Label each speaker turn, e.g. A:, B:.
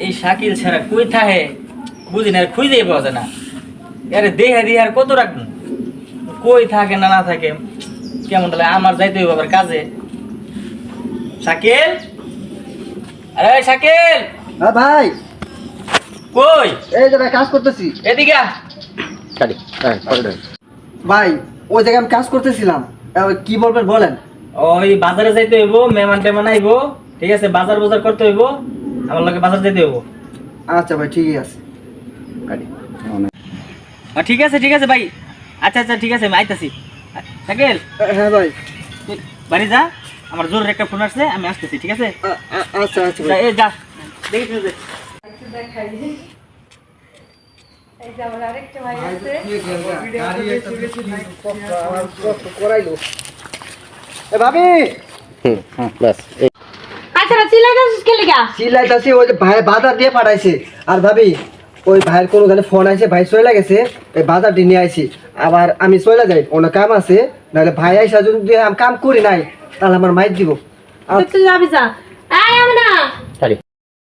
A: এই শাকিল ছাড়া কই থাকে বুঝি না, খুঁজেই পাওয়া যায় না। আরে দেহা দিয়ে আর কত রাখবো, কই থাকে না না থাকে কেমন তাহলে আমার যাইতে হইব আবার কাজে। শাকিল, আরে শাকিল।
B: হ্যাঁ ভাই,
A: কই?
B: এই যে ভাই কাজ করতেছি।
A: এদিকে আ।
B: ভাই ওই জায়গায় আমি কাজ করতেছিলাম, কি বলবেন বলেন।
A: ওই বাজারে যাইতে হইব, মেহমান টেমান আইব, ঠিক আছে, বাজার বাজার করতে হইব, আমার লগে বাজার যাইতে হইব।
B: আচ্ছা ভাই ঠিকই আছে।
A: ঠিক আছে ঠিক আছে ভাই, আচ্ছা আচ্ছা ঠিক আছে আমি আইতাছি। শাকিল
B: হ্যাঁ ভাই।
A: তুই বাড়ি যা, আমার জোরের একটা ফোন আসছে, আমি আসতেছি, ঠিক আছে?
B: আচ্ছা আচ্ছা
A: যা,
B: ভাই।
A: এ যা দেখি তুই দে।
B: এ ভাবি,
C: আচ্ছা চিল্লাইতাছিস কে লাগা?
B: চিল্লাইতাছি ওই যে ভাই বাজার দিয়ে পাঠাইছে। আর ভাবি ওই ভাইয়ের কোনো গানে ফোন আছে, ভাই চলে গেছে, এই বাজারটি নিয়ে আইছি। আবার আমি চলে যাই, অন্য কাম আছে, নাহলে ভাই আইসা যদি আমি কাম করি নাই তাহলে আমার মাইর দিব।
C: তুই যাবি যা। এই আমি না